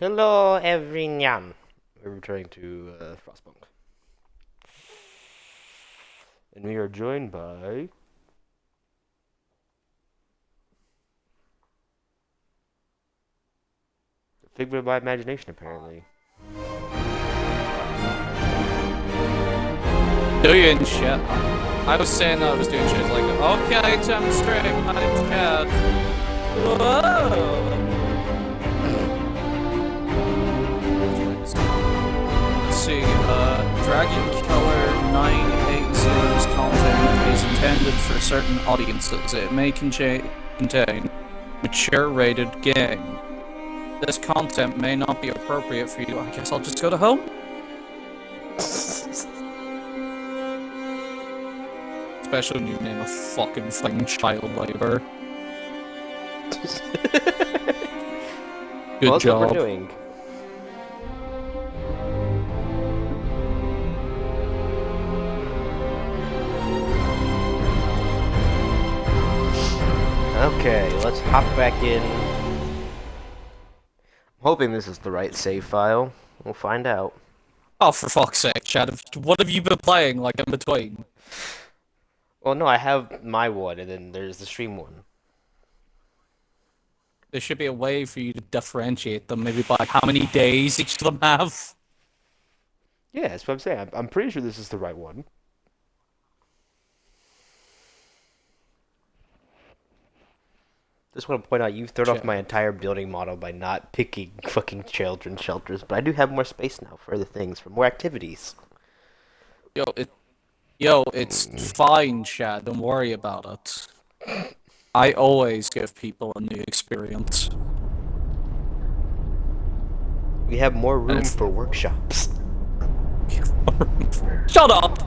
Hello, everyone. We're returning to Frostpunk. And we are joined by... a figment of my imagination, apparently. Doing shit. I was saying I was doing shit. Like, okay, demonstrate. My name's Chad. Whoa! Let's see, Dragon Killer 980's content is intended for certain audiences. It may contain mature-rated game. This content may not be appropriate for you. I guess I'll just go to home. Especially when you name a fucking thing child labor. Good Well, job. That's what we're doing. Okay, let's hop back in. I'm hoping this is the right save file. We'll find out. Oh, for fuck's sake, Chad. What have you been playing, like, in between? Well, no, I have my one, and then there's the stream one. There should be a way for you to differentiate them, maybe by how many days each of them have. Yeah, that's what I'm saying. I'm pretty sure this is the right one. Just want to point out, you've thrown off my entire building model by not picking fucking children's shelters, but I do have more space now for other things, for more activities. It's fine, Chad. Don't worry about it. I always give people a new experience. We have more room for workshops. Shut up!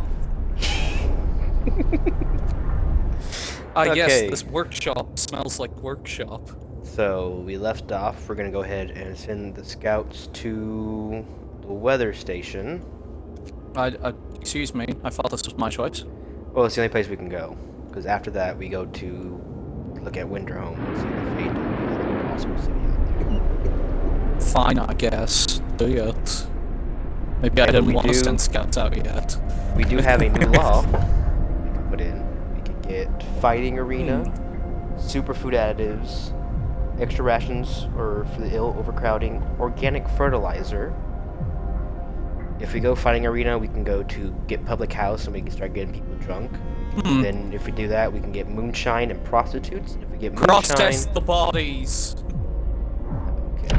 Okay. Yes, this workshop smells like workshop. So, we left off. We're gonna go ahead and send the scouts to the weather station. Excuse me, I thought this was my choice. Well, it's the only place we can go. Because after that, we go to look at Winterhome and see the fate of the possible city out there. Fine, I guess. Do it. Maybe I didn't want to send scouts out yet. We do have a new law we can put in. We can get fighting arena, superfood additives, extra rations or for the ill, overcrowding, organic fertilizer. If we go fighting arena, we can go to get public house and we can start getting people drunk. Then if we do that, we can get moonshine and prostitutes. And if we get moonshine... Process the bodies! Okay.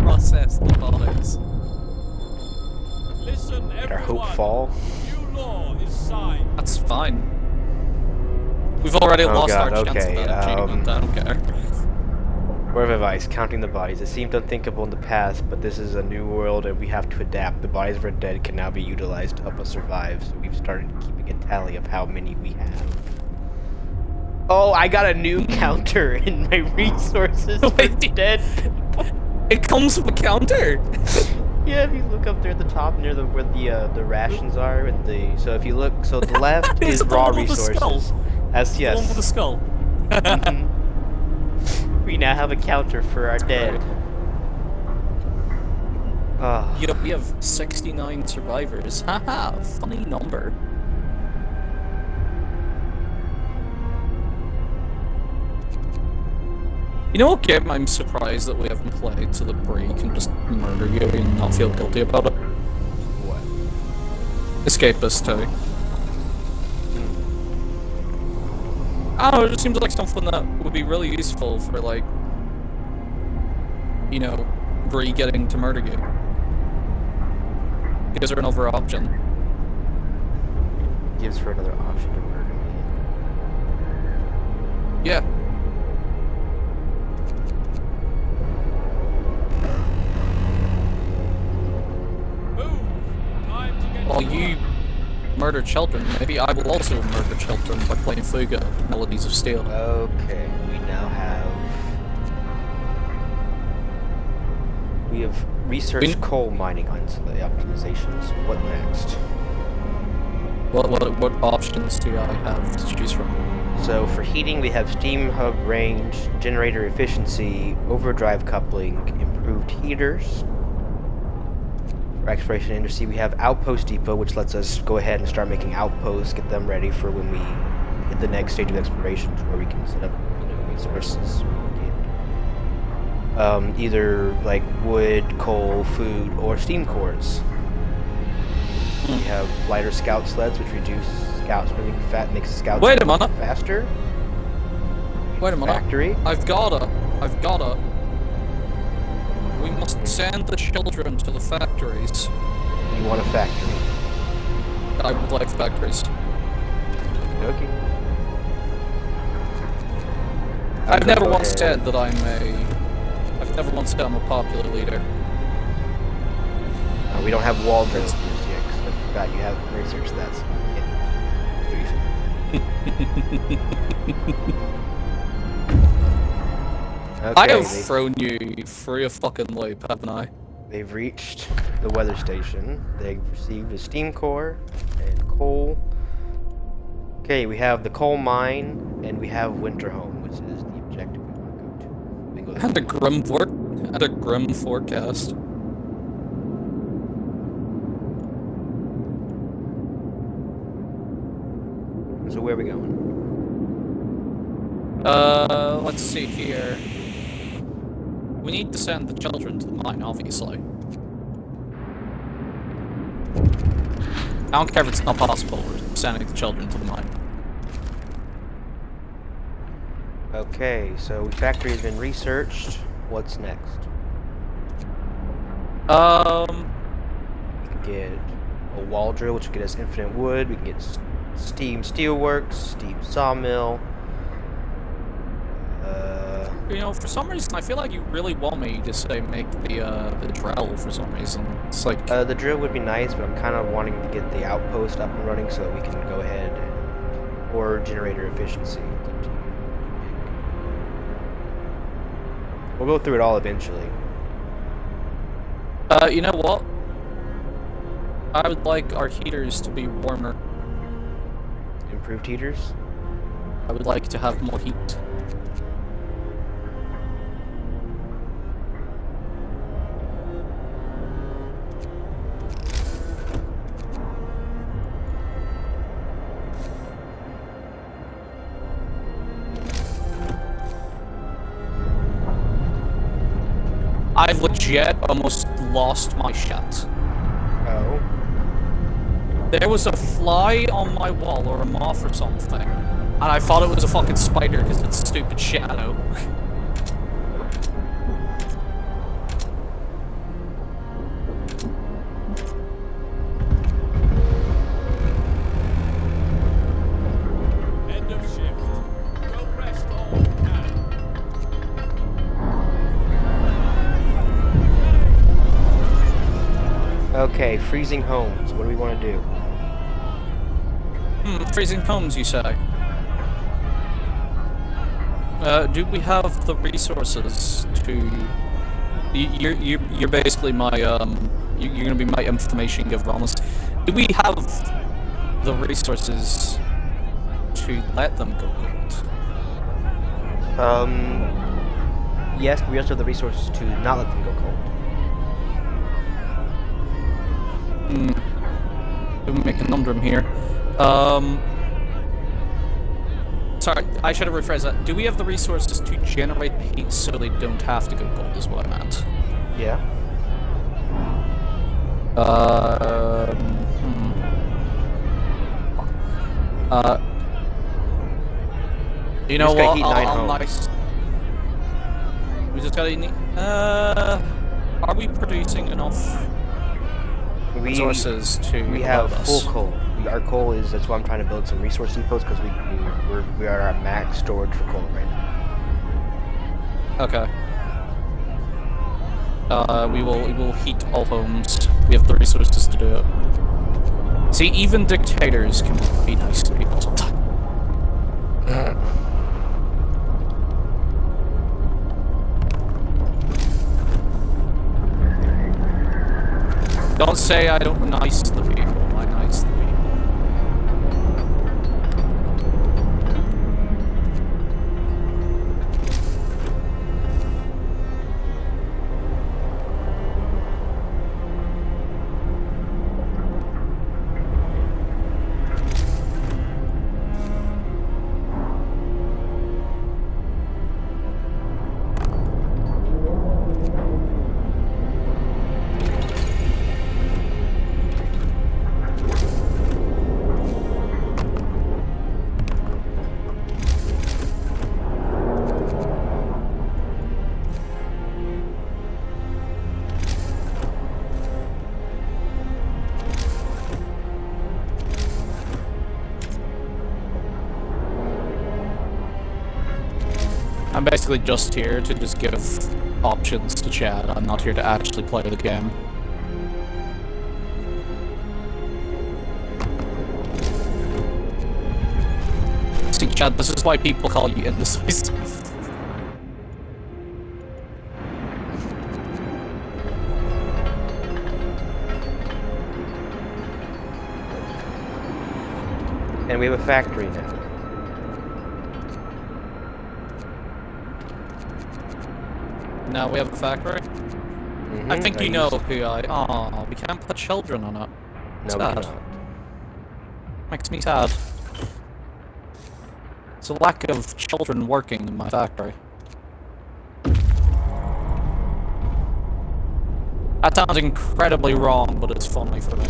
Process the bodies. Listen, Let our everyone. hope fall. New law is signed. That's fine. We've already lost God, our chance okay, of that achievement, I don't care. Word of advice, counting the bodies. It seemed unthinkable in the past, but this is a new world and we have to adapt. The bodies of our dead can now be utilized to help us survive, so we've started keeping a tally of how many we have. Oh, I got a new counter in my resources for dead. It comes with a counter! Yeah, if you look up there at the top near where the rations are, and so if you look, so the left It's is the raw one with the skull. resources. Yes. The one with the skull. We now have a counter for our dead. Yep, we have 69 survivors. Haha, funny number. You know what game I'm surprised that we haven't played so that Bree can just murder you and not feel guilty about it? What? Escapist 2. I don't know, it just seems like something that would be really useful for, like, you know, Bree getting to murder you. Gives her another option. Gives her another option to murder me. Yeah. Move. Time to get While you murder children, maybe I will also murder children by playing Fuga, Melodies of Steel. Okay, we now have... We have researched coal mining optimizations. What next? What options do I have to choose from? So for heating, we have steam hub range, generator efficiency, overdrive coupling, improved heaters. For exploration and industry, we have outpost depot, which lets us go ahead and start making outposts, get them ready for when we hit the next stage of exploration, where we can set up resources. Either like wood, coal, food, or steam cores. We have lighter scout sleds, which reduce scouts moving fat, makes scouts Wait a minute. faster. Wait a minute. Factory. I've gotta. We must send the children to the factories. You want a factory? I would like factories. Okay. I've never once said that I'm a popular leader. We don't have wall drills yet, because I forgot you have research that's. Okay, I have thrown you through a fucking loop, haven't I? They've reached the weather station. They've received a steam core and coal. Okay, we have the coal mine, and we have Winterhome, which is the objective we want to go to. We can go there. And a grim forecast. So where are we going? Let's see here. We need to send the children to the mine, obviously. I don't care if it's not possible, we're sending the children to the mine. Okay, so factory has been researched. What's next? We can get a wall drill, which will get us infinite wood. We can get steam steelworks, steam sawmill. You know, for some reason, I feel like you really want me to say make the drill for some reason. It's like The drill would be nice, but I'm kind of wanting to get the outpost up and running so that we can go ahead or generator efficiency. We'll go through it all eventually. you know what? I would like our heaters to be warmer. Improved heaters. I would like to have more heat. I've legit almost lost my shit. Oh. There was a fly on my wall or a moth or something, and I thought it was a fucking spider because it's a stupid shadow. End of shift. Go rest all you can. Okay, freezing homes. What do we want to do? Freezing homes, you say? Do we have the resources to? You're basically my You're gonna be my information giver on this. Do we have the resources to let them go gold? Yes, but we also have the resources to not let them go cold. Let me make a conundrum here. Sorry, I should have rephrased that. Do we have the resources to generate the heat so they don't have to go gold, is what I meant. Yeah. You know just gotta what? heat 9 I'll homes. nice. We just gotta need. Are we producing enough resources to? We have help full us? coal. Our coal is, that's why I'm trying to build some resource depots, because we are at max storage for coal right now. Okay. We will heat all homes. We have the resources to do it. See, even dictators can be nice to people sometimes. Don't say I don't nice to the people. I nice to the people. I'm basically just here to just give options to chat. I'm not here to actually play the game. See, Chad, this is why people call you indecisive. And we have a factory now. Now we have a factory. I think you know who I. Oh, we can't put children on it. No, we Sad. cannot. Makes me sad. It's a lack of children working in my factory. That sounds incredibly wrong, but it's funny for me.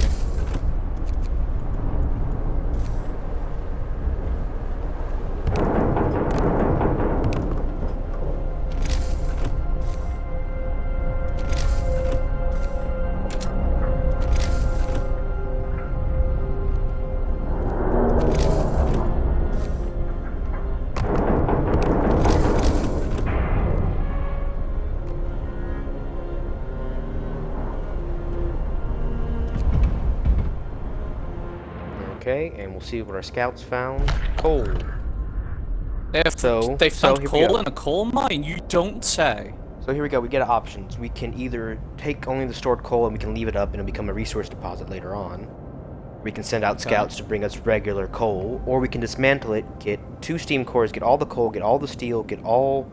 Okay, and we'll see what our scouts found. Coal. They found here we coal go. in a coal mine? You don't say. So here we go, we get options. We can either take only the stored coal and we can leave it up and it'll become a resource deposit later on. We can send out scouts to bring us regular coal, or we can dismantle it, get 2 steam cores, get all the coal, get all the steel, get all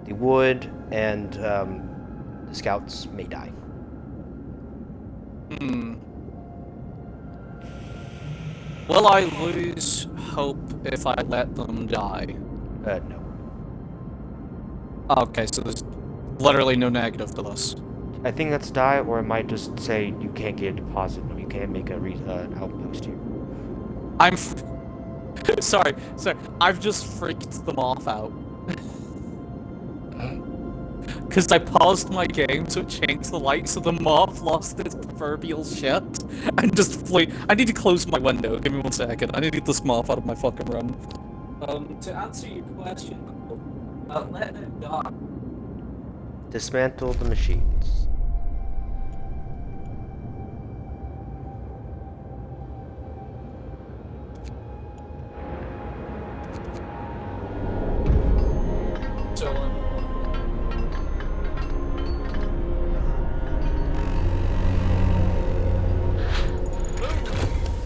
the wood, and the scouts may die. Will I lose hope if I let them die? No. Okay, so there's literally no negative to this. I think that's die, or it might just say you can't get a deposit, or you can't make a outpost here. I'm sorry, I've just freaked them off out. Because I paused my game to change the light, so the mob lost its proverbial shit and just flee. I need to close my window. Give me 1 second. I need to get this mob out of my fucking room. To answer your question, let it die. Dismantle the machines. So,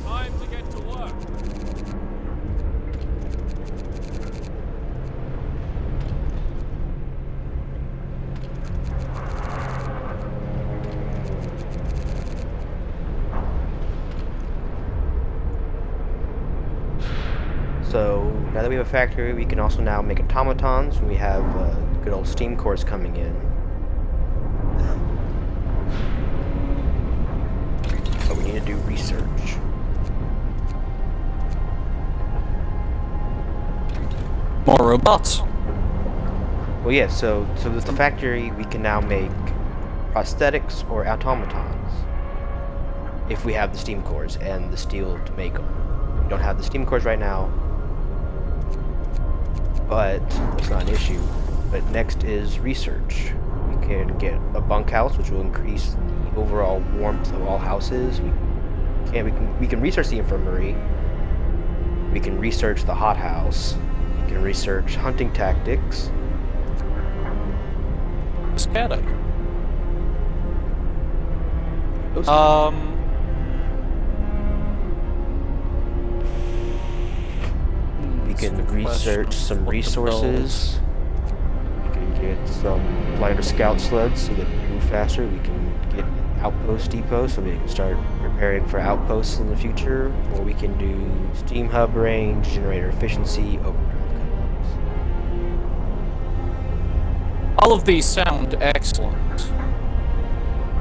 Time to get to work. So now that we have a factory, we can also now make automatons. We have good old steam cores coming in. But we need to do research. more robots. Well, yeah. So with the factory, we can now make prosthetics or automatons if we have the steam cores and the steel to make them. We don't have the steam cores right now, but that's not an issue. But next is research. We can get a bunkhouse, which will increase the overall warmth of all houses. We can research the infirmary. We can research the hothouse. We can research hunting tactics. Static. We can research some resources. We can get some lighter scout sleds so that we move faster. We can get outpost depots so we can start preparing for outposts in the future. Or we can do steam hub range, generator efficiency, overdrive codes. All of these sound excellent.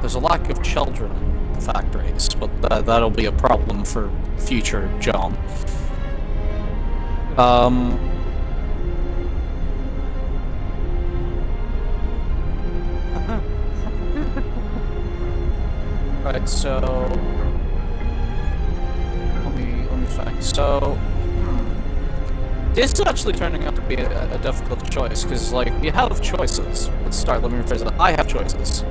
There's a lack of children in the factories, but that'll be a problem for future John. Right, so let me think. So This is actually turning out to be a difficult choice, because, like, you have choices. Let's start, let me rephrase that. I have choices.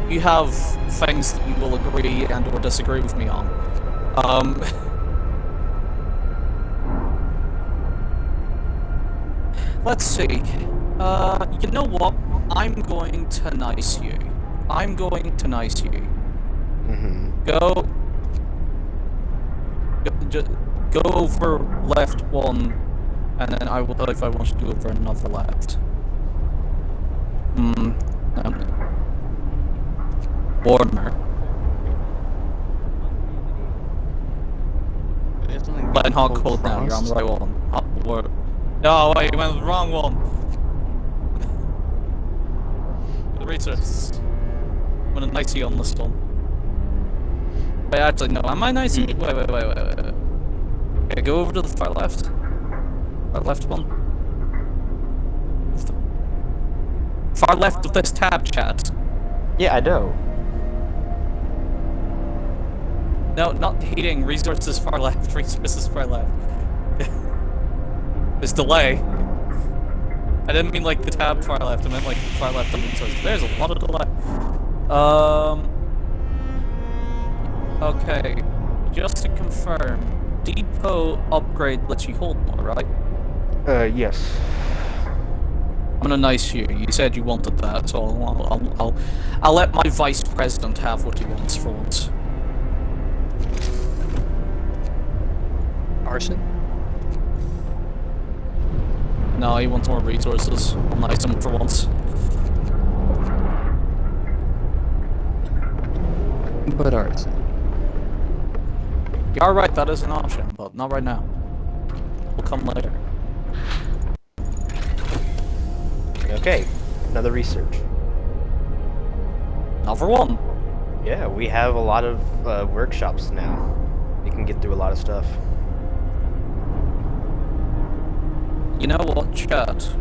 You have things that you will agree and or disagree with me on. Let's see. You know what? I'm going to nice you. I'm going to nice you. Go over left one, and then I will tell if I want to do over another left. Warmer. Letting hot cold now, you're on the right one. Hot water. No, wait, you went the wrong one. The research. I'm gonna nice you on this one. Wait, actually, no, am I nice? Wait. Okay, go over to the far left. Far left one. Far left of this tab, chat. Yeah, I know. No, not heating. Resources far left. Resources far left. There's delay. I didn't mean like the tab far left. I meant like far left of resources. There's a lot of delay. Okay. Just to confirm, depot upgrade lets you hold more, right? Yes. I'm gonna nice you. You said you wanted that, so I'll let my vice president have what he wants for once. Arson? No, he wants more resources. I'll nice him for once. But arson. You are right, that is an option, but not right now. We'll come later. Okay, another research. Not for one. Yeah, we have a lot of workshops now. We can get through a lot of stuff. You know what, chat?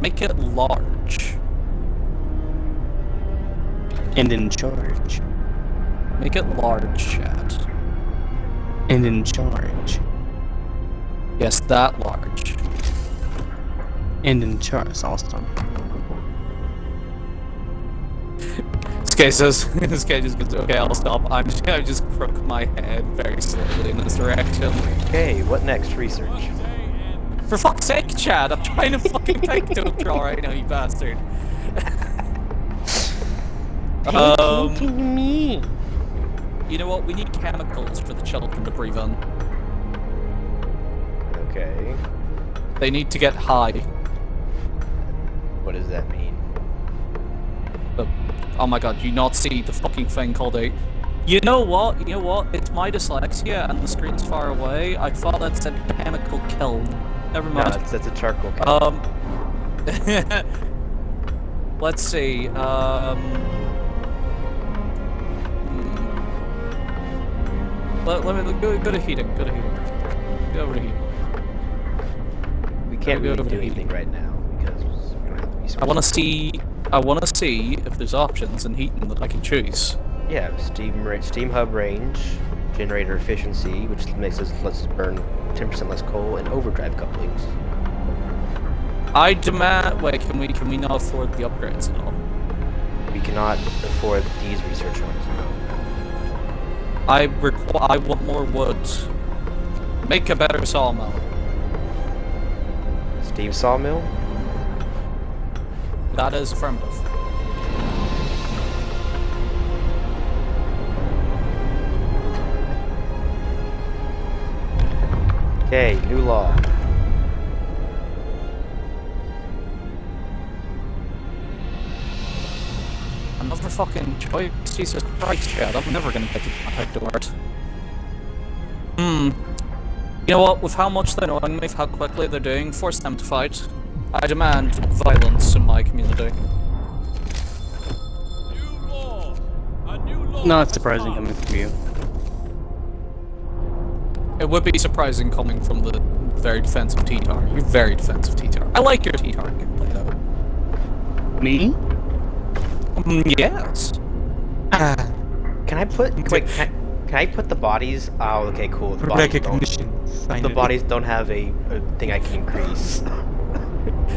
Make it large. And in charge. Make it large, chat. And in charge. Yes, that large. And in charge, awesome. This guy says, this guy just goes, okay, I'll stop. I'm just gonna just crook my head very slowly in this direction. Okay, what next research? For fuck's sake, Chad, I'm trying to fucking take to draw right now, you bastard. Me. You know what? We need chemicals for the children to breathe in. Okay. They need to get high. What does that mean? Oh my god, you not see the fucking thing called a... You know what? You know what? It's my dyslexia and the screen's far away. I thought that said chemical kill. Never No, mind. that's a charcoal kiln. Let's see, Let me go to heating, go to heating. Go over to heating. We can't go really over do to anything right now because we're gonna have to be I wanna see if there's options in heating that I can choose. Yeah, steam hub range, generator efficiency, which lets us burn 10% less coal, and overdrive couplings. I demand. Wait, can we not afford the upgrades at all? We cannot afford these research ones, no. I want more wood. Make a better sawmill. Steam sawmill? That is affirmative. Okay, new law. Another fucking choice. Jesus Christ, Chad. I'm never gonna get the to art. You know what? With how much they're annoying me, with how quickly they're doing, force them to fight. I demand violence in my community. New law. A new law. Not surprising coming from you. It would be surprising coming from the very defensive T-Tar. You're very defensive T-Tar. I like your T-Tar gameplay though. Me? Yes. Can I put... Wait, can I put the bodies... Oh, okay, cool. The bodies don't- Recognition. The bodies don't have a thing I can increase. I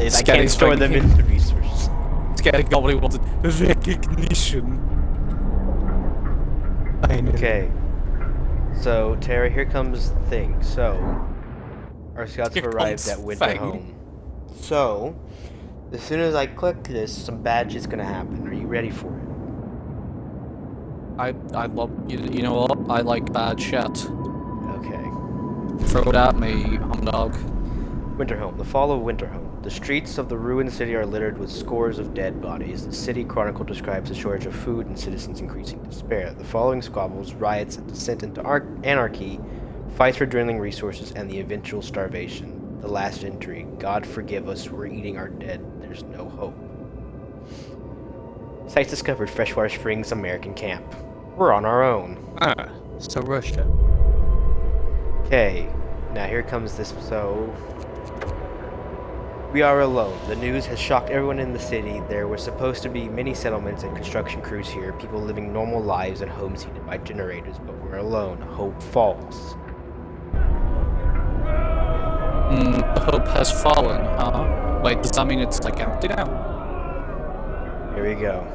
getting can't store them in the resource. It's getting all he wanted. Recognition. Okay. So, Terra, here comes the thing. So, our scouts have Here arrived comes at Winter Fang. Home. So, as soon as I click this, some bad shit's gonna happen. Are you ready for it? I love you know what? I like bad shit. Okay. Throw it at me, dog. Winterhome. The fall of Winterhome. The streets of the ruined city are littered with scores of dead bodies. The city chronicle describes a shortage of food and citizens' increasing despair. The following squabbles, riots, and descent into anarchy, fights for dwindling resources, and the eventual starvation. The last entry. God forgive us, we're eating our dead. There's no hope. Sites discovered. Freshwater Springs American camp. We're on our own. So Russia. Okay, now here comes this. So, we are alone. The news has shocked everyone in the city. There were supposed to be many settlements and construction crews here, people living normal lives and homes heated by generators, but we're alone. Hope falls. The hope has fallen, huh? Wait, does that mean it's like empty now? Here we go.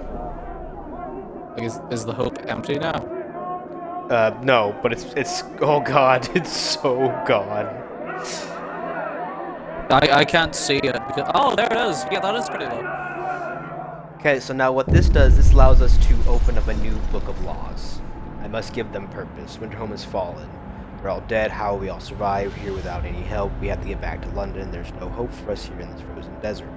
Like, is the hope empty now? No, but it's oh god, it's so gone. I can't see it because oh, there it is. Yeah, that is pretty low. Okay, so now what this does, this allows us to open up a new book of laws. I must give them purpose. Winterhome has fallen. We're all dead. How will we all survive here without any help? We have to get back to London. There's no hope for us here in this frozen desert.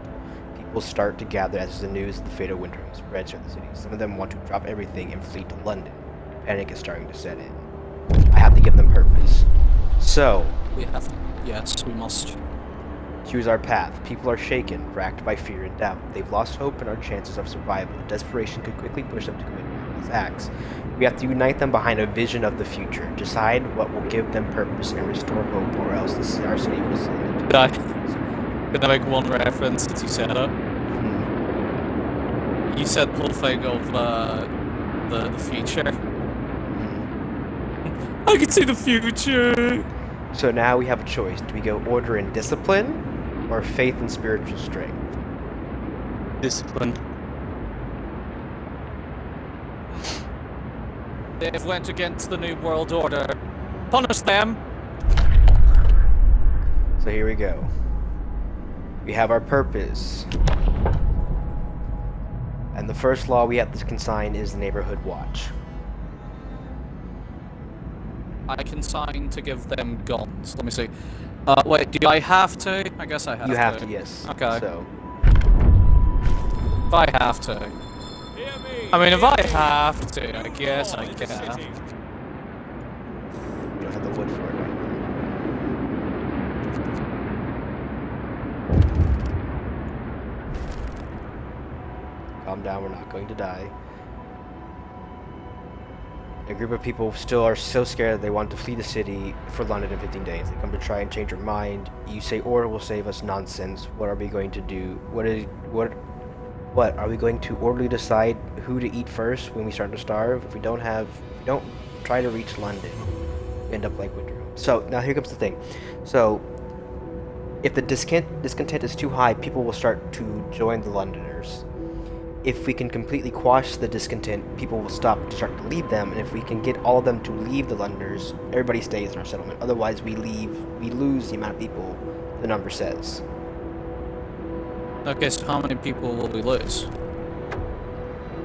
People start to gather as the news of the fate of Winterhome spreads through the city. Some of them want to drop everything and flee to London. Panic is starting to set in. I have to give them purpose. So, We have. Yes, we must. choose our path. People are shaken, racked by fear and doubt. They've lost hope in our chances of survival. Desperation could quickly push them to commit reckless acts. We have to unite them behind a vision of the future. Decide what will give them purpose and restore hope, or else our city will slip. Did I make one reference since you said it? You said the whole thing of the future. I can see the future. So now we have a choice. Do we go order and discipline, or faith and spiritual strength? Discipline. They've went against the New World Order. Punish them! So here we go. We have our purpose. And the first law we have to consign is the neighborhood watch. I can sign to give them guns. Let me see. Wait, do I have to? I guess I have to. You have to, yes. Okay. So, If I have to. Hear me. I mean, if hear I me. have to, I guess I All in the can. city. you don't have the wood for it. Calm down, we're not going to die. A group of people still are so scared that they want to flee the city for London in 15 days. They come to try and change your mind. You say order will save us. Nonsense. What are we going to do? What are we going to orderly decide who to eat first when we start to starve? If we don't try to reach London, we end up like Winterhome. So now here comes the thing. So if the discontent is too high, people will start to join the Londoners. If we can completely quash the discontent, people will start to leave them, and if we can get all of them to leave the Londoners, everybody stays in our settlement. Otherwise, we lose the amount of people the number says. Okay, so how many people will we lose?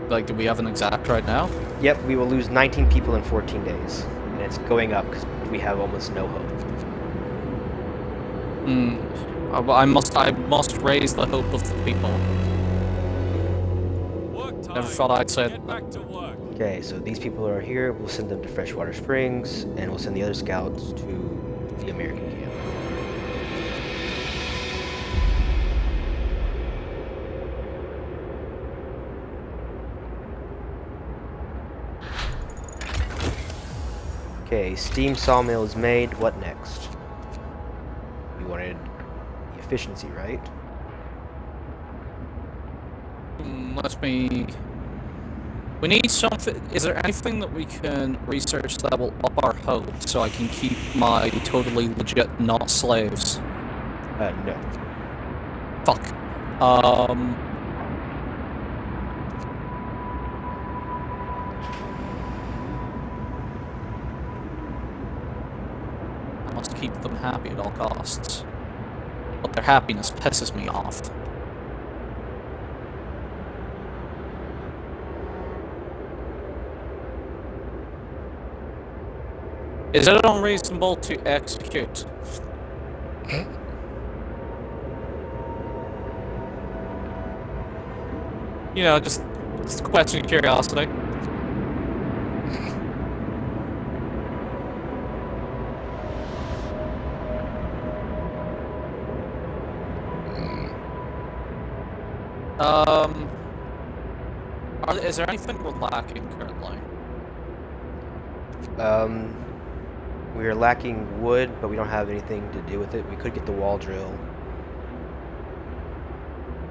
Like, do we have an exact right now? Yep, we will lose 19 people in 14 days, and it's going up because we have almost no hope. I must raise the hope of the people. Work time. Never thought I'd say Get back to work. Okay, so these people are here. We'll send them to Freshwater Springs, and we'll send the other scouts to the American camp. Okay, steam sawmill is made. What next? We wanted the efficiency, right? Let me... We need something. Is there anything that we can research that will up our hope so I can keep my totally legit not slaves? No. Fuck. I must keep them happy at all costs. But their happiness pisses me off. Is it unreasonable to execute? You know, just a question of curiosity. Is there anything we're lacking currently? We are lacking wood, but we don't have anything to do with it. We could get the wall drill.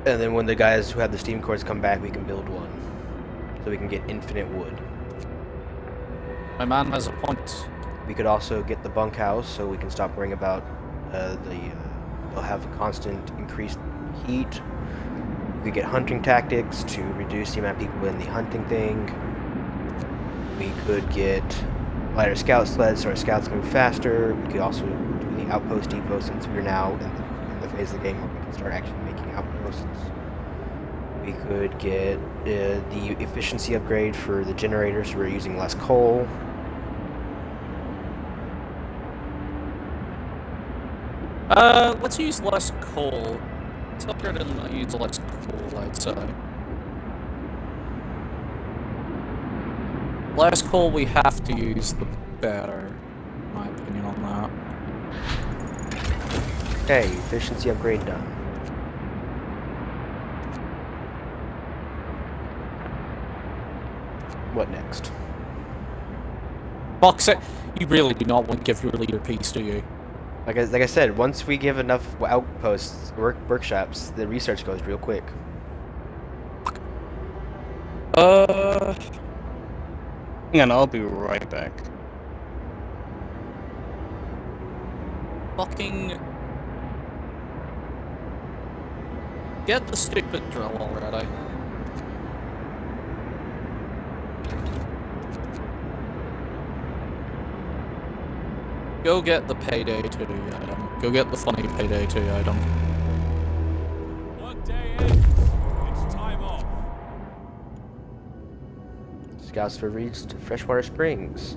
And then when the guys who have the steam cores come back, we can build one. So we can get infinite wood. My man has a point. We could also get the bunkhouse, so we can stop worrying about they'll have a constant increased heat. We could get hunting tactics to reduce the amount of people in the hunting thing. We could get lighter scout sleds so our scouts move faster. We could also do the outpost depot since we're now in the phase of the game where we can start actually making outposts. We could get the efficiency upgrade for the generators so we're using less coal. Let's use less coal. It's better than use less coal, I'd say. Less coal we have to use, the better. My opinion on that. Okay, efficiency upgrade done. What next? Fuck's sake, you really do not want to give your leader peace, do you? Like I said, once we give enough outposts, workshops, the research goes real quick. Hang on, I'll be right back. Fucking... Get the stupid drill already. Go get the payday 2 item. Go get the funny payday 2 item. Work day ends. It's time off. Scouts have reached freshwater springs.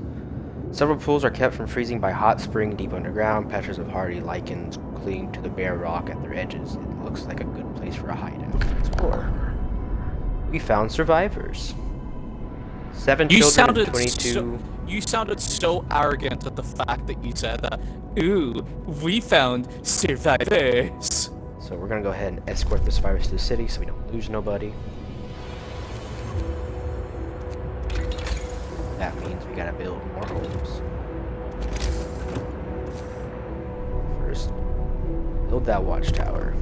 Several pools are kept from freezing by hot spring deep underground. Patches of hardy lichens cling to the bare rock at their edges. It looks like a good place for a hideout to explore. We found survivors. 7 children and 22... You sounded so arrogant at the fact that you said that. Ooh, we found survivors. So we're gonna go ahead and escort the survivors to the city so we don't lose nobody. That means we gotta build more homes. First, build that watchtower.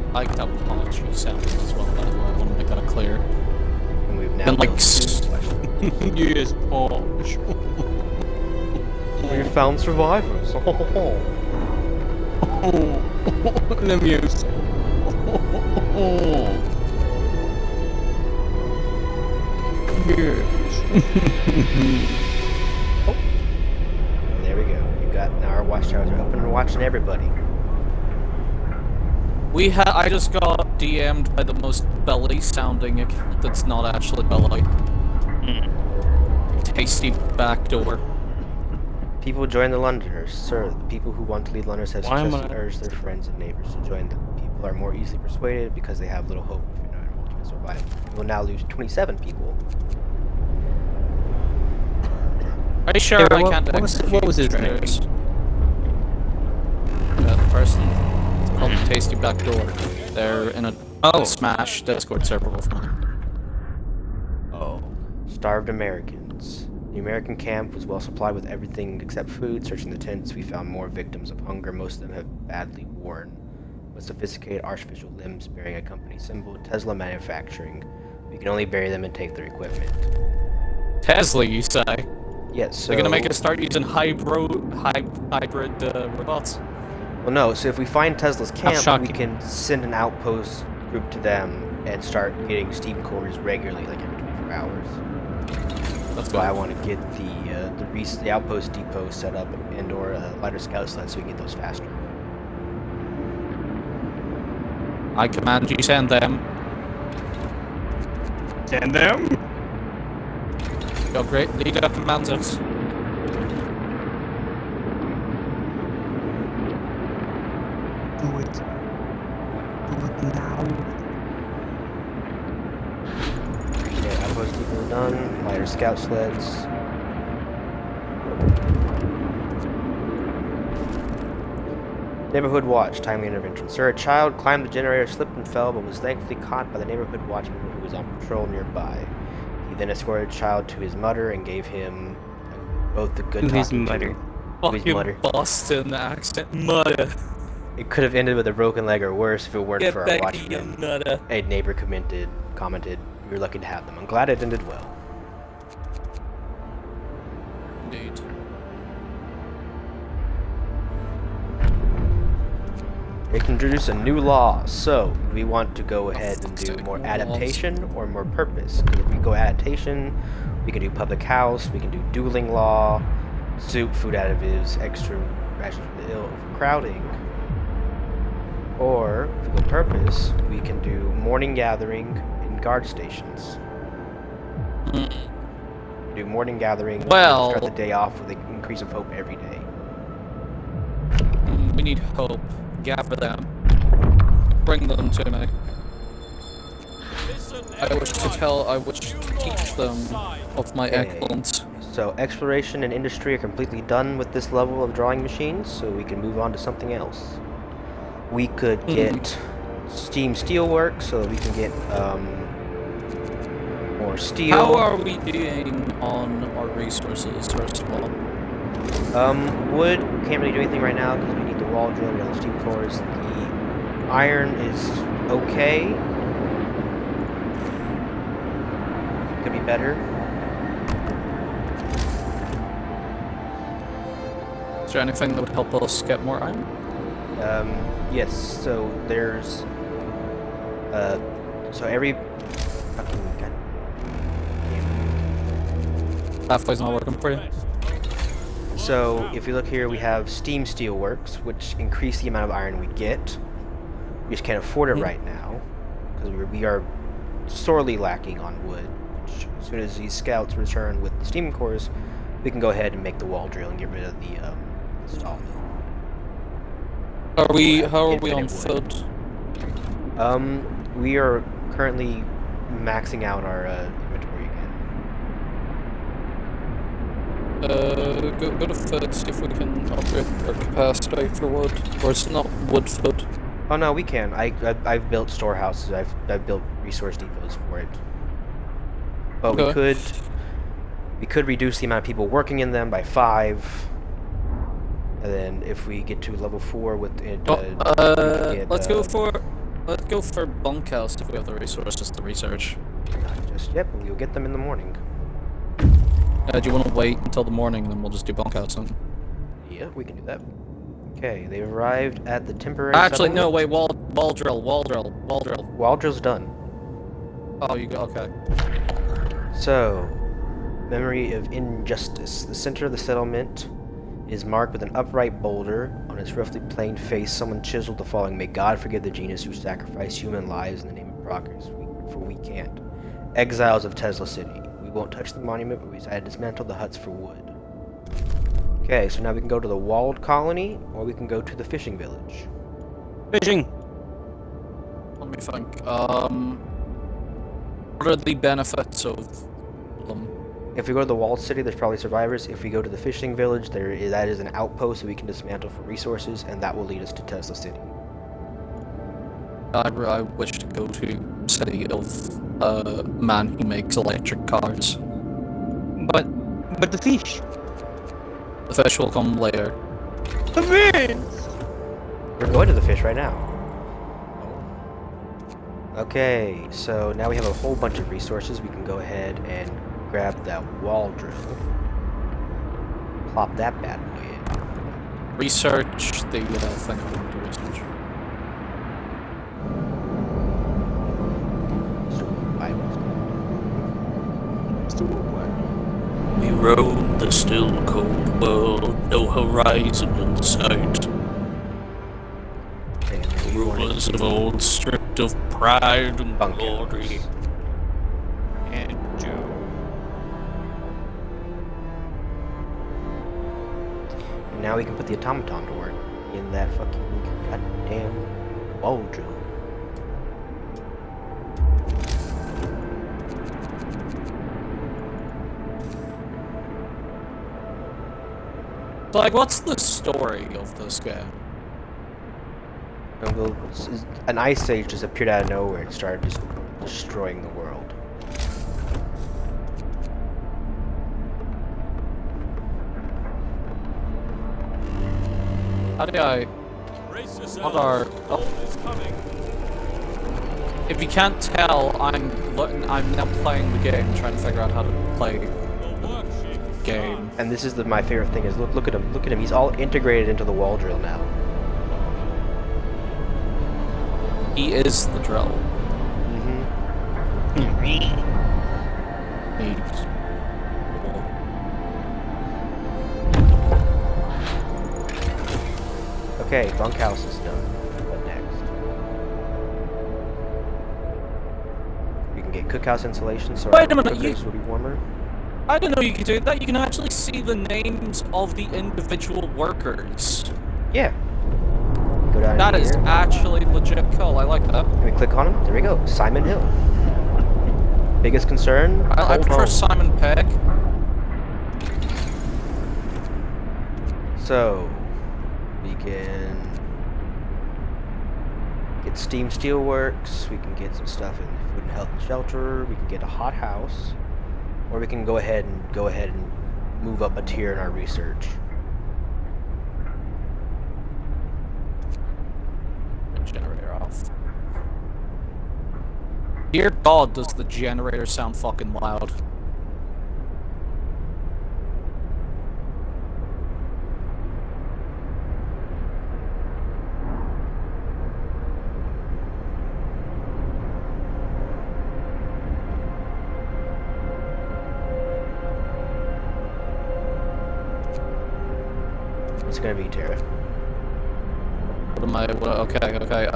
I liked how polished you sounded as well, by the way. I want to make that clear. And we've now And like, Yes, Posh. we found survivors. The music. There we go. You got now our watchtowers are open and watching everybody. I just got DM'd by the most belly-sounding account that's not actually belly. Tasty backdoor. People join the Londoners. Sir, the people who want to lead Londoners have Why am suggested I- urge their friends and neighbors to join them. People are more easily persuaded because they have little hope of ultimate survival. We will now lose 27 people. Are you sure Yeah, I what- can't what was- execute what was his name? traitors? The person called the Tasty Backdoor. They're in a Smash Discord server with mine. Starved Americans. The American camp was well supplied with everything except food. Searching the tents, we found more victims of hunger. Most of them have badly worn, with sophisticated artificial limbs bearing a company symbol, Tesla Manufacturing. We can only bury them and take their equipment. Tesla, you say? Yes, so... They're gonna make us start using hybrid robots? Well, no, so if we find Tesla's camp, we shocking. can send an outpost group to them and start getting steam cores regularly, like every 24 hours. That's why I want to get the outpost depot set up and/or lighter scout sleds so we can get those faster. I command you send them. Send them. Your great leader commands us. Do it. Do it now. Okay, outpost depot done. Lighter scout sleds. Neighborhood watch. Timely intervention. Sir, a child climbed the generator, slipped and fell, but was thankfully caught by the neighborhood watchman who was on patrol nearby. He then escorted the child to his mother and gave him both the good To his talking to. mother. To his mother. Boston accent, mother. It could have ended with a broken leg or worse if it weren't Get for our back watching here, them. mother. A neighbor commented, we were lucky to have them. I'm glad it ended well. Indeed. They can introduce a new law, so do we want to go ahead and do more adaptation or more purpose? Because if we go adaptation, we can do public house, we can do dueling law, soup, food additives, extra rations for the ill, overcrowding. Or, if we go purpose, we can do morning gathering and guard stations. Do morning gathering, Well- start the day off with an increase of hope every day. We need hope. Gather them. Bring them to me. I wish to teach them of my Okay. excellence. So exploration and industry are completely done with this level of drawing machines, so we can move on to something else. We could get steam steelwork, so that we can get more steel. How are we doing on our resources, first of all? Wood, can't really do anything right now because we need the wall drill, we have the steam cores. The iron is okay. Could be better. Is there anything that would help us get more iron? Yes, so there's, so every fucking god. Halfway's not working for you. So if you look here, we have steam steelworks, which increase the amount of iron we get. We just can't afford it right now because we are sorely lacking on wood. Which, as soon as these scouts return with the steam cores, we can go ahead and make the wall drill and get rid of the stall mill. How are we Infinite on wood. foot? We are currently maxing out our inventory again. Go to foot, see if we can upgrade our capacity for wood. Or it's not wood foot. Oh no, we can. I've built storehouses. I've built resource depots for it. But Okay. we could reduce the amount of people working in them by 5. And then if we get to level 4 with it, Let's go for bunkhouse if we have the resources to research. not just yet, but we'll get them in the morning. Do you want to wait until the morning, then we'll just do bunkhouse then? Yeah, we can do that. Okay, they've arrived at the temporary Actually, no, settlement. wait, wall drill. Wall drill's done. Oh, you go, okay. So, memory of injustice. The center of the settlement is marked with an upright boulder. On its roughly planed face, someone chiseled the following: May God forgive the genius who sacrificed human lives in the name of progress, for we can't. Exiles of Tesla City. We won't touch the monument, but we decided to dismantle the huts for wood. Okay, so now we can go to the walled colony, or we can go to the fishing village. Fishing. Let me think. What are the benefits of them? If we go to the walled city, there's probably survivors. If we go to the fishing village, that is an outpost that we can dismantle for resources, and that will lead us to Tesla City. I wish to go to city of man who makes electric cars. But the fish. The fish will come later. The fish. We're going to the fish right now. Okay, so now we have a whole bunch of resources. We can go ahead and grab that wall drill. Plop that bad boy in. Research the thing I want to research. We roam the still cold world, no horizon in sight. Rulers of old, stripped of pride and glory. And Joe. And now we can put the automaton to work in that fucking goddamn wall drill. So, like, what's the story of this game? An ice age just appeared out of nowhere and started just destroying the world. How do I... Brace yourself. What are... Oh, It's coming. if you can't tell, I'm now playing the game, trying to figure out how to play The worksheet is game. And this is my favorite thing is look at him. He's all integrated into the wall drill now. He is the drill. Mm-hmm. He's... Okay, bunkhouse is done. What next? We can get cookhouse insulation so Wait a our minute, cookers will be warmer. I didn't know you could do that. You can actually see the names of the individual workers. Yeah. Go down That here. is actually legit cool. I like that. Can we click on him? There we go. Simon Hill. Biggest concern? I Cold prefer home. Simon Pegg. So, we can get Steam Steelworks, we can get some stuff in Food and Health and Shelter, we can get a hot house, or we can go ahead and move up a tier in our research. Generator off. Dear God, does the generator sound fucking loud? It's gonna be Terra. What am I? Okay.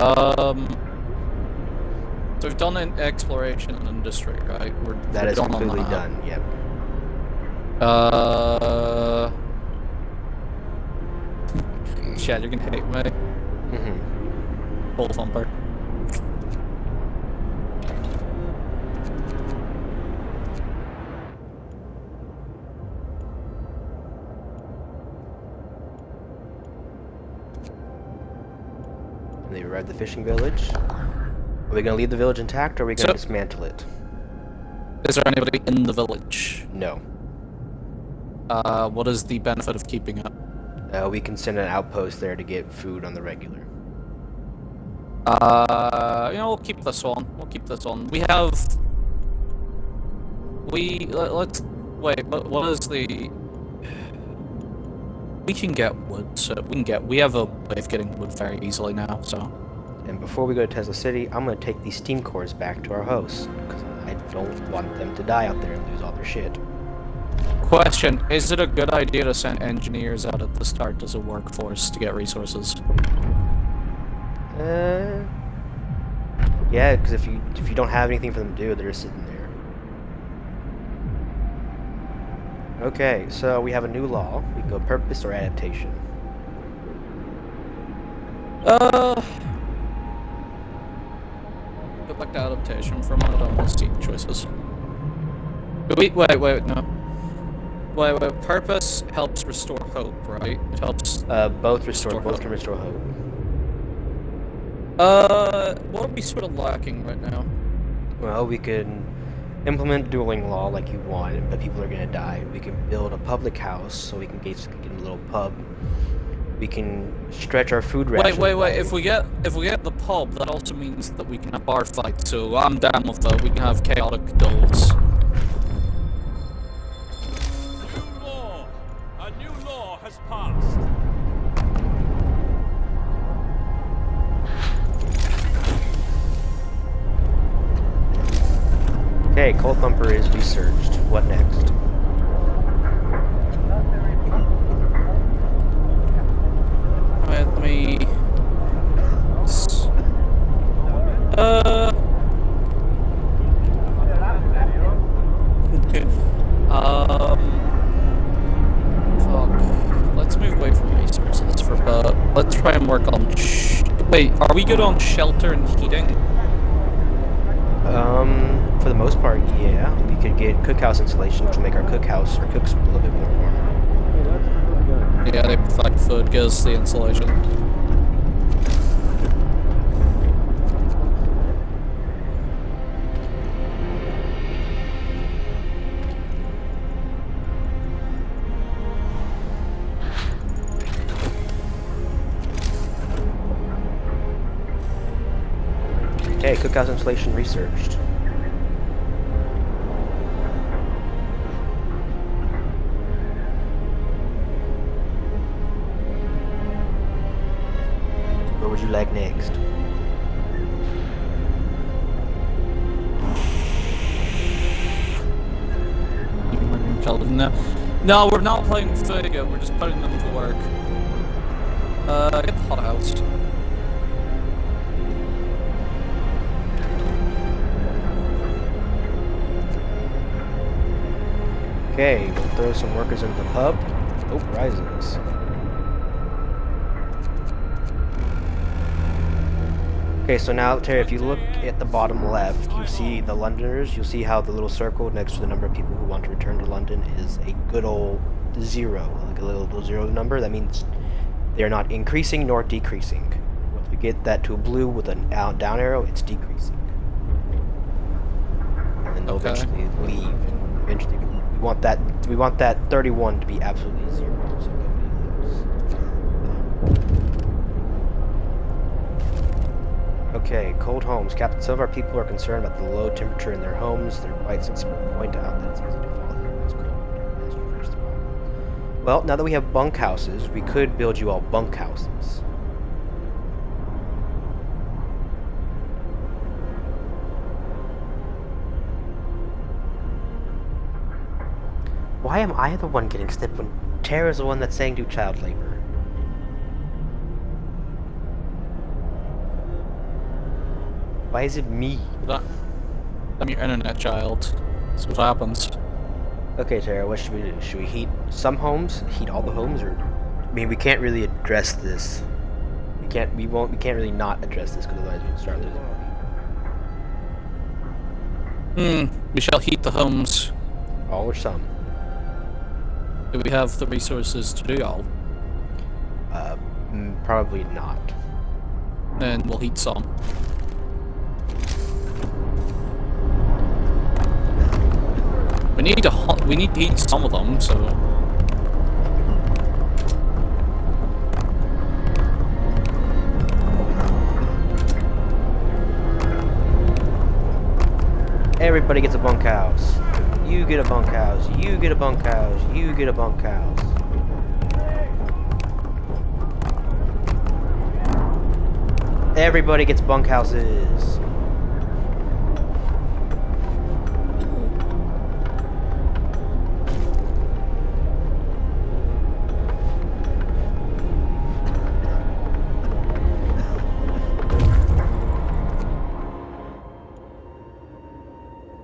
So we've done an exploration and industry, right? That we're is done on completely that. done, yep. Chad, you're gonna hate me. Mm-hmm. Bull thumper. And they arrived at the fishing village. Are we gonna leave the village intact or are we gonna So- dismantle it? Is there anybody in the village? No. What is the benefit of keeping it? We can send an outpost there to get food on the regular. We'll keep this on. We'll keep this on. We have... Let's... Wait, what is the... We can get wood, so we have a way of getting wood very easily now, so... And before we go to Tesla City, I'm gonna take these steam cores back to our hosts, because I don't want them to die out there and lose all their shit. Question, is it a good idea to send engineers out at the start as a workforce to get resources? Yeah, because if you don't have anything for them to do, they're just sitting there. Okay, so we have a new law. We go purpose or adaptation. Go back to adaptation for a minute. I want to see the choices. Wait, no. Wait. Purpose helps restore hope, right? It helps. Both restore. Both hope. can restore hope. What are we sort of lacking right now? Well, we can implement dueling law like you want, but people are gonna die. We can build a public house so we can get a little pub. We can stretch our food rations. Wait. by- If we get the pub, that also means that we can have bar fights. So I'm down with that. We can have chaotic duels. New law! A new law has passed. Okay, Cold Thumper is researched. What next? Wait, let me. Okay. Fuck. Let's move away from resources for a bit. Let's try and work on. Wait, are we good on shelter and heating? For the most part, yeah. We could get cookhouse installation, which will make our cooks a little bit more warm. Yeah, they provide food, give us the insulation. Okay, cookhouse installation researched. What would you like next? No, we're not playing food yet, we're just putting them to work. Get the hot house. Okay, we'll throw some workers into the pub. Oh, rises. Okay, so now, Terry, if you look at the bottom left, you see the Londoners. You'll see how the little circle next to the number of people who want to return to London is a good old 0, like a little 0 number. That means they're not increasing nor decreasing. Once we get that to a blue with a down arrow, it's decreasing. And then they'll eventually leave. And eventually, we want that 31 to be absolutely 0. So nobody leaves. Okay, cold homes. Captain, some of our people are concerned about the low temperature in their homes. Their white sense point out that it's easy to fall here. It's cold. Well, now that we have bunkhouses, we could build you all bunkhouses. Why am I the one getting snipped when Terra's the one that's saying do child labor? Why is it me? I'm your internet child. That's what happens. Okay, Terra, what should we do? Should we heat some homes? Heat all the homes? Or I mean, we can't really address this. We can't really not address this, because otherwise we'd start losing. We shall heat the homes. All or some? Do we have the resources to do all? Probably not. Then we'll heat some. We need to heat some of them, so. Everybody gets a bunkhouse. You get a bunkhouse. You get a bunkhouse. You get a bunkhouse. Everybody gets bunkhouses.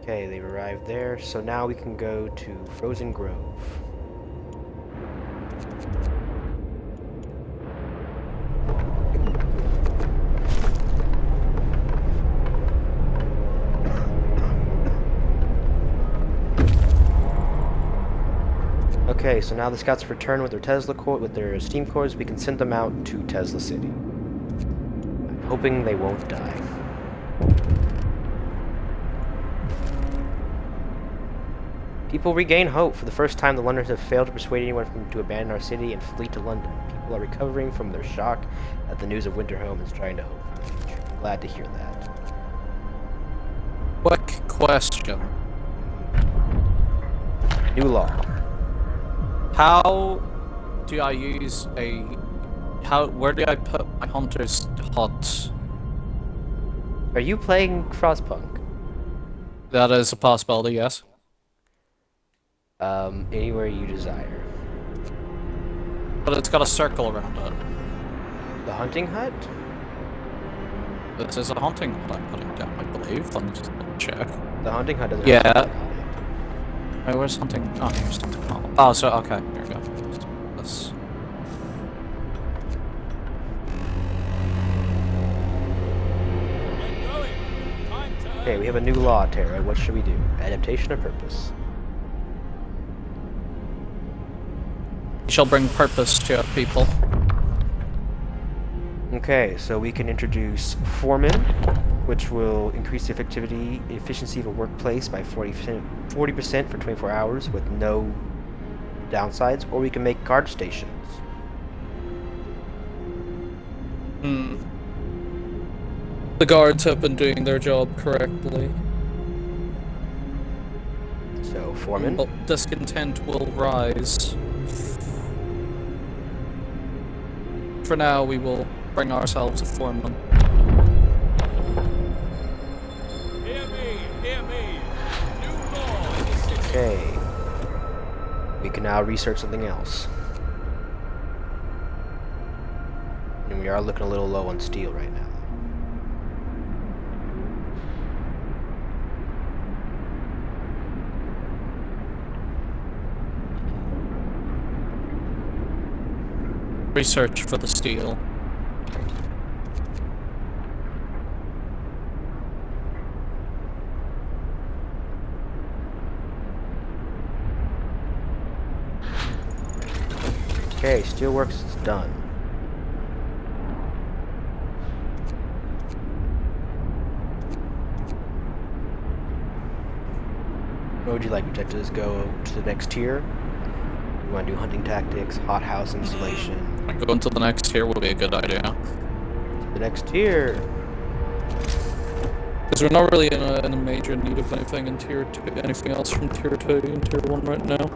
Okay, they've arrived there, so now we can go to Frozen Grove. Okay, so now the scouts have returned with their steam cores. We can send them out to Tesla City. I'm hoping they won't die. People regain hope. For the first time, the Londoners have failed to persuade anyone to abandon our city and flee to London. People are recovering from their shock at the news of Winterhome and trying to hope for the future. I'm glad to hear that. Quick question. New law. How do I use a... Where do I put my hunter's hut? Are you playing Frostpunk? That is a possibility, yes. Anywhere you desire. But it's got a circle around it. The hunting hut? This is a hunting hut I'm putting down, I believe. Let me just check. The hunting hut doesn't Yeah. have anything on it. Wait, where's hunting? Oh, here's hunting hut. Oh, so, okay, here we go. This. Get going. Time to Okay, we have a new law, Terra. What should we do? Adaptation or purpose? You shall bring purpose to our people. Okay, so we can introduce foreman, which will increase the efficiency of a workplace by 40% for 24 hours with no downsides, or we can make guard stations. The guards have been doing their job correctly. So, foreman. But discontent will rise. For now, we will bring ourselves a foreman. hear me, hear me. New law in the city. Okay. We can now research something else. And we are looking a little low on steel right now. Research for the steel. Okay, steelworks is done. What would you like? Would you like to just go to the next tier? You want to do hunting tactics, hothouse installation? Going to the next tier will be a good idea. The next tier. Because we're not really in a major need of anything in tier 2, anything else from tier 2 and tier 1 right now.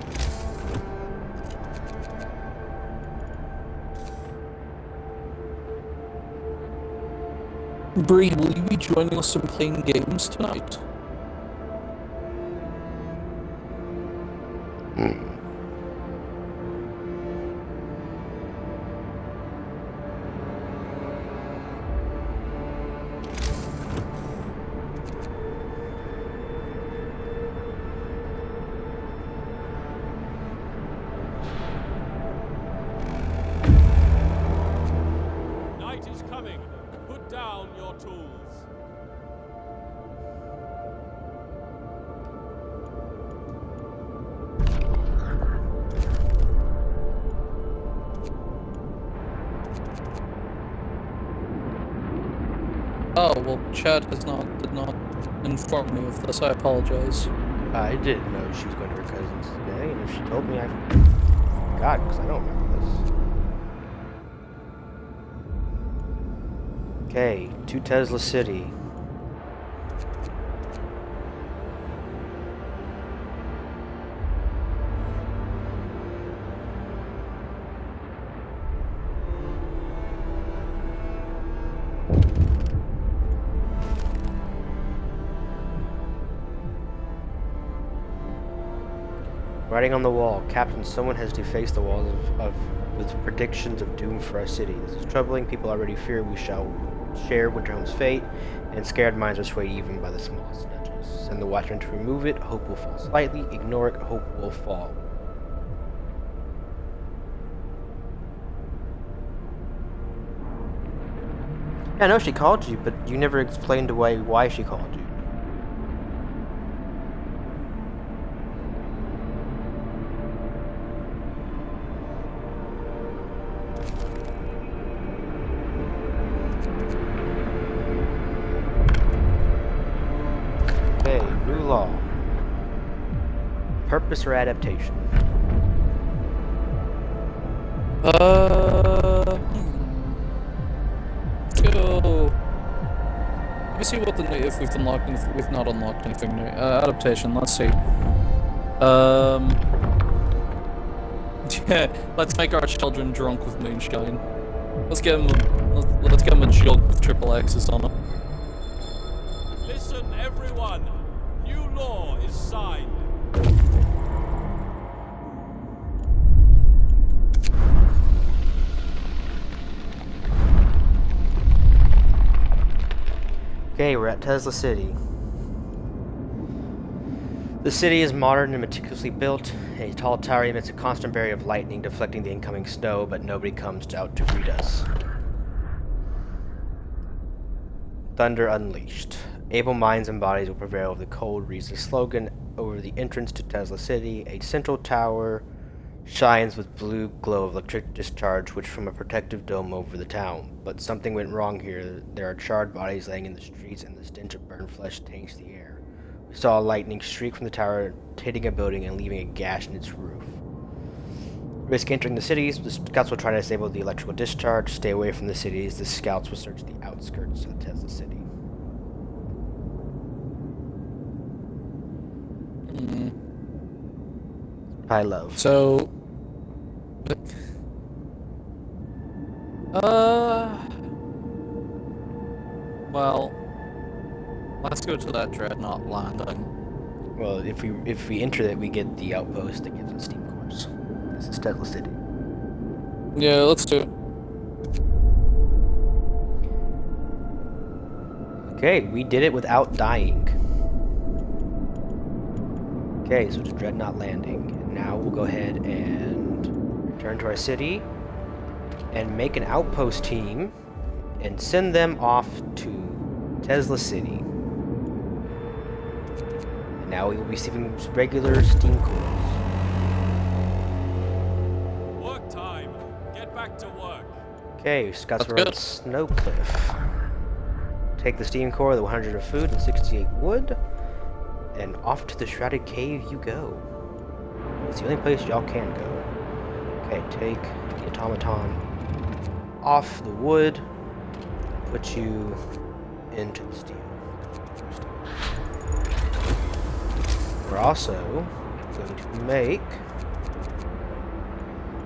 Bree, will you be joining us in playing games tonight? Night is coming. Put down your tools. Oh, well, Chad did not inform me of this, I apologize. I didn't know she was going to her cousin's today, and if she told me, I forgot, because I don't remember this. Okay, to Tesla City. Writing on the wall, Captain, someone has defaced the walls with predictions of doom for our city. This is troubling. People already fear we shall share Winterhome's fate, and scared minds are swayed even by the smallest nudges. Send the Watchman to remove it. Hope will fall slightly. Ignore it. Hope will fall. Yeah, I know she called you, but you never explained away why she called you. Okay, new law. purpose or adaptation? Go. Let me see what if we've unlocked if we've not unlocked anything new. Adaptation. Let's see. Yeah. Let's make our children drunk with moonshine. Let's get them. Let's get them a jug with triple X's on it. Listen, everyone. New law is signed. Okay, we're at Tesla City. The city is modern and meticulously built. A tall tower emits a constant barrier of lightning, deflecting the incoming snow, but nobody comes out to greet us. Thunder unleashed. Able minds and bodies will prevail over the cold, reads the slogan over the entrance to Tesla City. A central tower shines with blue glow of electric discharge, which from a protective dome over the town. But something went wrong here. There are charred bodies laying in the streets, and the stench of burned flesh taints the air. We saw a lightning streak from the tower, hitting a building and leaving a gash in its roof. Risk entering the cities. The scouts will try to disable the electrical discharge. Stay away from the cities. The scouts will search the outskirts of Tesla City. High love. So. Well, let's go to that dreadnought landing. Well, if we enter it, we get the outpost that gives us steam cores. This is Tesla City. Yeah, let's do it. Okay, we did it without dying. Okay, so it's a dreadnought landing. And now we'll go ahead and return to our city and make an outpost team and send them off to Tesla City. And now we will be receiving regular steam cores. Work time. Get back to work. Okay, scouts That's are on good. Snowcliff. Take the steam core, the 100 of food, and 68 wood, and off to the Shrouded Cave you go. It's the only place y'all can go. Okay, take the automaton off the wood, put you into the steel. We're also going to make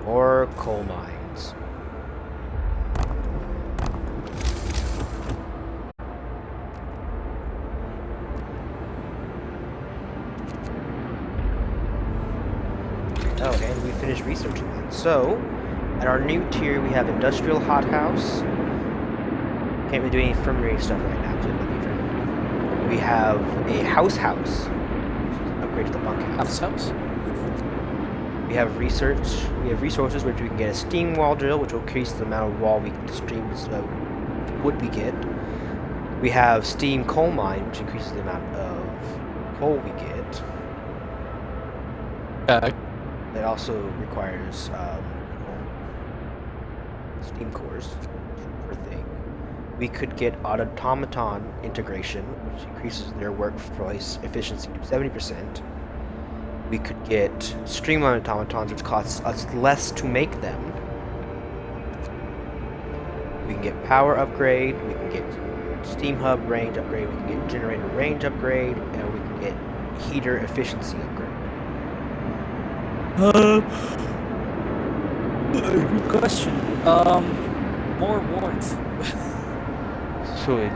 more coal mines. Oh, and we finished researching that. So, at our new tier, we have Industrial Hothouse. Can't really do any infirmary stuff right now. We have a house. Upgrade to the bunkhouse. House. We have research. We have resources, which we can get a steam wall drill, which will increase the amount of wall we stream wood we get. We have steam coal mine, which increases the amount of coal we get. Okay. It also requires steam cores per thing. We could get automaton integration, which increases their workforce efficiency to 70%. We could get streamlined automatons, which costs us less to make them. We can get power upgrade, we can get steam hub range upgrade, we can get generator range upgrade, and we can get heater efficiency upgrade. Good question. More warmth. So,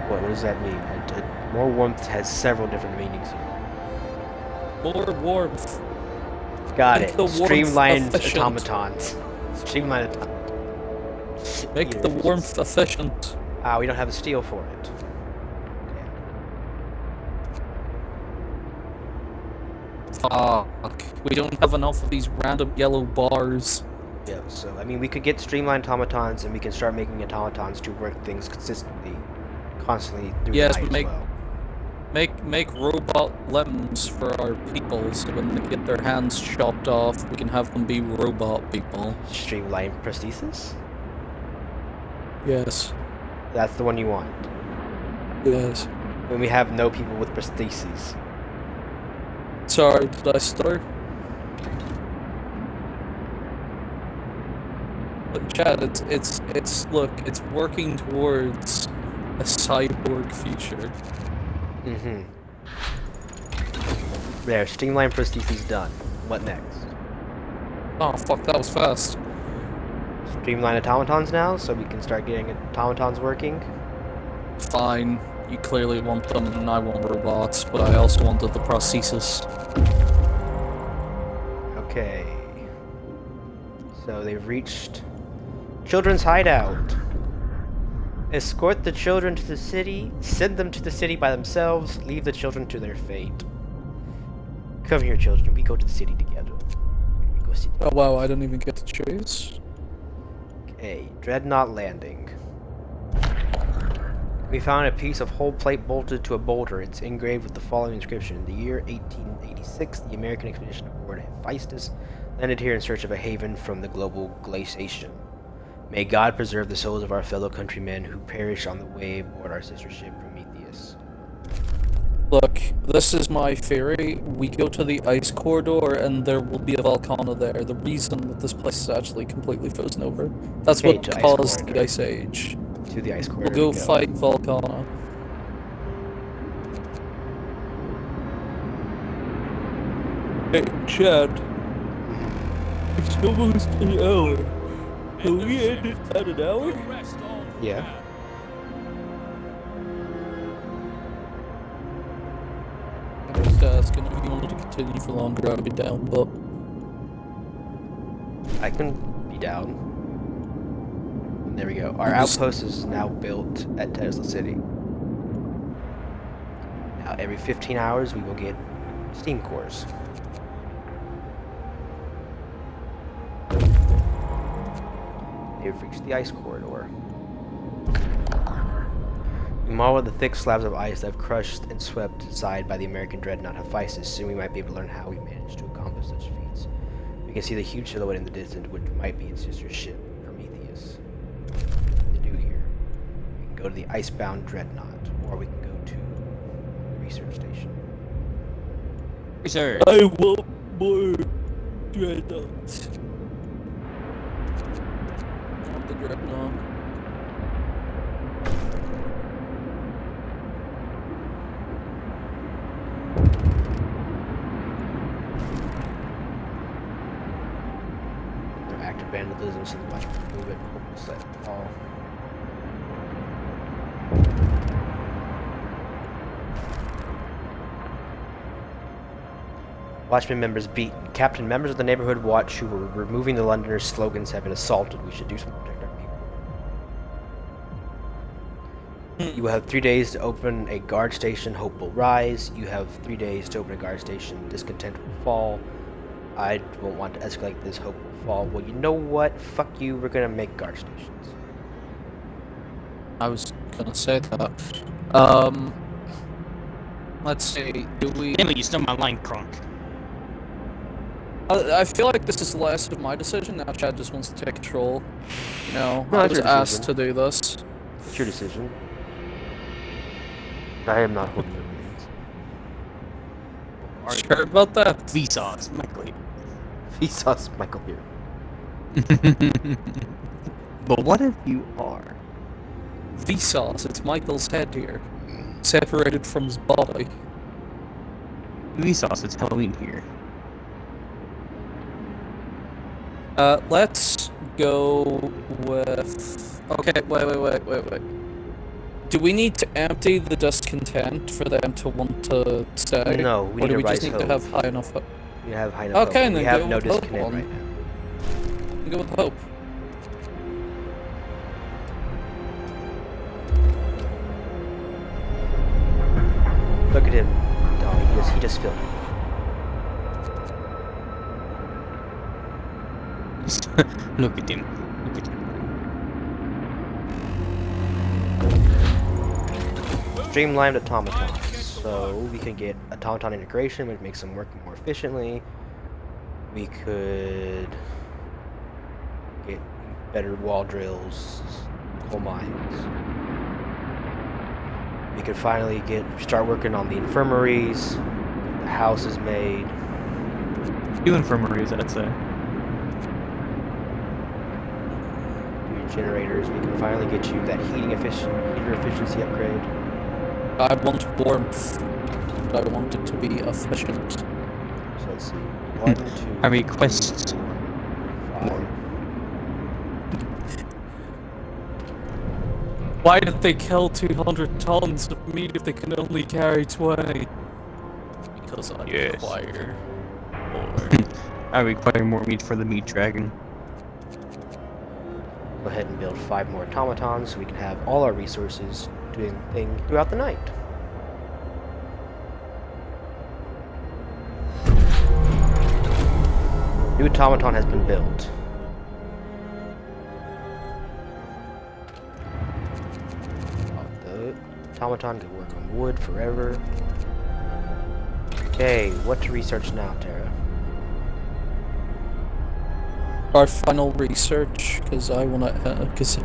what does that mean? More warmth has several different meanings here. More warmth. Got Make it. the warmth Streamlined efficient. automatons. Streamlined automatons. Make the warmth efficient. Ah, we don't have the steel for it. Fuck. We don't have enough of these random yellow bars. Yeah, so, I mean, we could get streamlined automatons, and we can start making automatons to work things consistently, constantly through Yes, the night make- as well. Make robot limbs for our people, so when they get their hands chopped off, we can have them be robot people. Streamlined prosthesis? Yes. That's the one you want. Yes. When we have no people with prostheses. Sorry, did I stutter? Look, Chad, look, it's working towards a cyborg future. Mm-hmm. There, streamline prosthesis done. What next? Oh, fuck, that was fast. Streamline automatons now, so we can start getting automatons working. Fine, you clearly want them, and I want robots, but I also wanted the prosthesis. Okay. So they've reached children's hideout. Escort the children to the city, send them to the city by themselves, leave the children to their fate. Come here, children, we go to the city together. We go see Oh wow, I don't even get to choose. Okay, Dreadnought landing. We found a piece of whole plate bolted to a boulder. It's engraved with the following inscription. In the year 1886, the American expedition aboard Hephaestus landed here in search of a haven from the global glaciation. May God preserve the souls of our fellow countrymen who perished on the way aboard our sister ship Prometheus. Look, this is my theory. We go to the ice corridor and there will be a volcano there. The reason that this place is actually completely frozen over. That's Okay, what to ice caused corridor. the Ice Age. To the ice We'll corridor. go we fight Volcano. Hey, Chad. It's almost an hour. Can we end it at an hour? Rest all Yeah. I was asking if you wanted to continue for longer, I'd be down, but... I can be down. There we go. Our outpost is now built at Tesla City. Now, every 15 hours, we will get steam cores. They've reached the ice corridor. We marvel at the thick slabs of ice that have crushed and swept aside by the American dreadnought Hephaestus. Soon we might be able to learn how we managed to accomplish such feats. We can see the huge silhouette in the distance, which might be its sister ship, Prometheus. To do here, we can go to the icebound dreadnought, or we can go to the research station. Research. I want more dreadnoughts. Not the dreadnought. Their active vandalism seems much move it. Set all. Watchmen members beaten. Captain, members of the neighborhood watch who were removing the Londoners' slogans have been assaulted. We should do something to protect our people. You will have 3 days to open a guard station. Hope will rise. You have 3 days to open a guard station. Discontent will fall. I won't want to escalate this. Hope will fall. Well, you know what? Fuck you. We're gonna make guard stations. I was gonna say that. Let's see, do we... Damn it, you stole my line, Kronk. I feel like this is the last of my decision. Now Chad just wants to take control. You know, No, I it's was your asked to decision. do this. It's your decision. I am not holding the reins. Sure about that? Vsauce, Michael. Vsauce Michael here. But what if you are? Vsauce, it's Michael's head here. Separated from his body. Vsauce, it's Halloween here. Let's go with... Okay, wait. Do we need to empty the discontent for them to want to stay? No, we or need do to we just rise need hope. to have high enough hope? We have high enough Okay, hope. then We have go no with hope disconnect one. right now. Go with hope. Look at him. Oh, he just filmed. Look at him. Look at him. Streamlined automatons. So we can get automaton integration, which makes them work more efficiently. We could get better wall drills, coal mines. We could finally start working on the infirmaries. A house is made. 2 infirmaries, I'd say. 3 generators. We can finally get you that heater efficiency upgrade. I want warmth, but I want it to be efficient. So let's see. 1, 2, I request 3, 4, 5. Why did they kill 200 tons of meat if they can only carry 20? Because I Yes. require more. I require more meat for the meat dragon. Go ahead and build 5 more automatons so we can have all our resources doing things throughout the night. New automaton has been built. The automaton can work on wood forever. Okay, what to research now, Terra? Our final research, because I wanna, because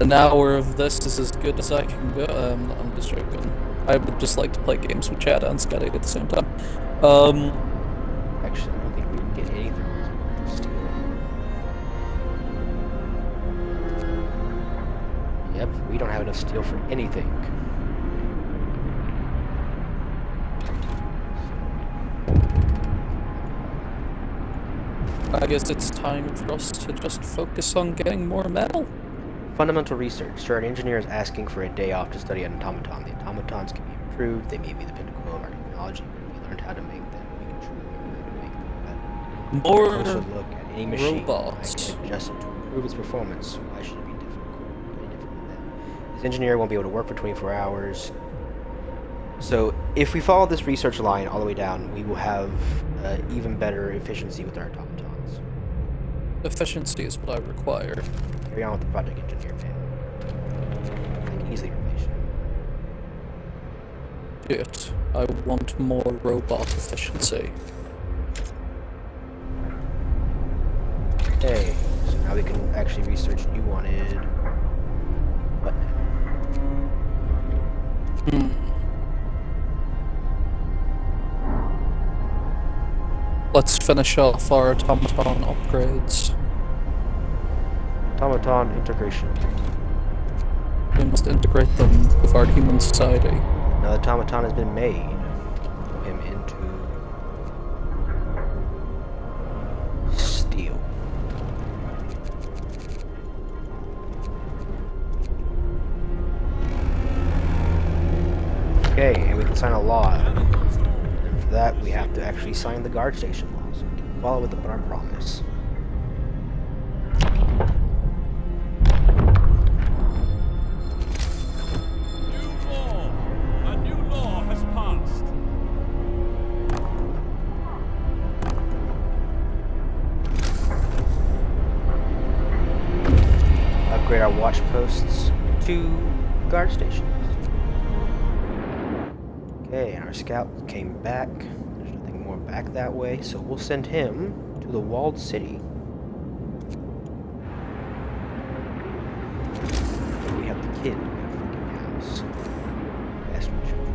an hour of this is as good as I can go. I'm just joking. I would just like to play games with Chad and Scotty at the same time. Actually, I don't think we can get anything steel. Yep, we don't have enough steel for anything. I guess it's time for us to just focus on getting more metal. Fundamental research. Sir, an engineer is asking for a day off to study an automaton. The automatons can be improved. They may be the pinnacle of our technology, but if we learned how to make them, we can truly make them better. More Closer look at any machine. robots. I can adjust it to improve its performance. Why should it be difficult? Any different than that? This engineer won't be able to work for 24 hours. So, if we follow this research line all the way down, we will have even better efficiency with our automatons. Efficiency is what I require. Carry on with the project engineer, man. I can easily replace you. Shit. I want more robot efficiency. Okay, so now we can actually research. You wanted what now? Let's finish off our automaton upgrades. Automaton integration. We must integrate them with our human society. Another automaton has been made. Put him into steel. Okay, and we can sign a law. And for that, we have to actually sign the guard station law, so we can follow with our promise. New law! A new law has passed. Upgrade our watch posts to guard stations. Okay, and our scout came back. There's nothing more back that way, so we'll send him to the walled city. We have the kid in that freaking house. Bastard children.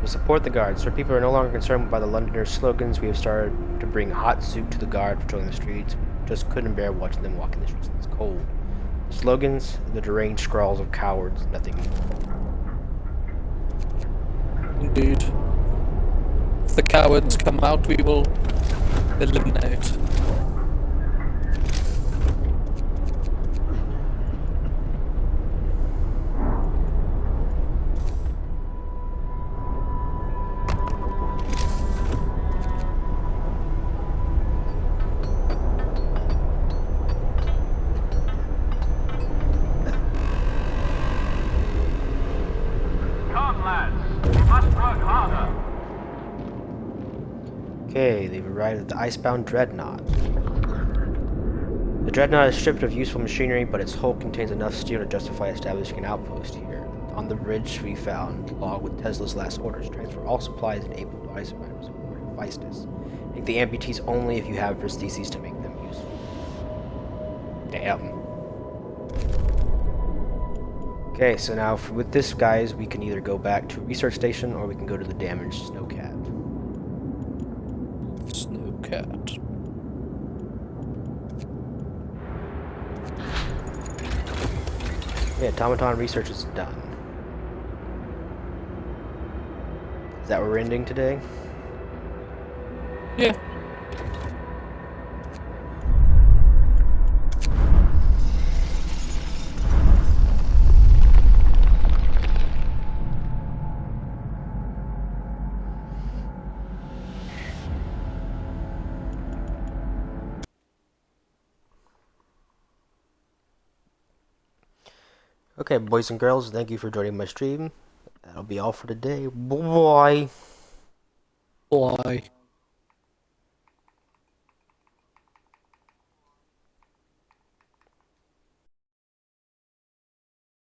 Support the guards. Our people are no longer concerned by the Londoners' slogans. We have started to bring hot soup to the guard patrolling the streets. Just couldn't bear watching them walk in the streets. It's cold. Slogans, the deranged scrawls of cowards, nothing more. Indeed. If the cowards come out, we will eliminate. Okay, they've arrived at the Icebound Dreadnought. The Dreadnought is stripped of useful machinery, but its hull contains enough steel to justify establishing an outpost here. On the bridge, we found a log with Tesla's last orders. Transfer all supplies and able bodies of items aboard Phistis. Make the amputees only if you have prostheses to make them useful. Damn. Okay, so now with this, guys, we can either go back to a research station or we can go to the damaged Snowcat. Snowcat. Yeah, automaton research is done. Is that where we're ending today? Yeah. Okay, boys and girls, thank you for joining my stream. That'll be all for today. Bye. Bye.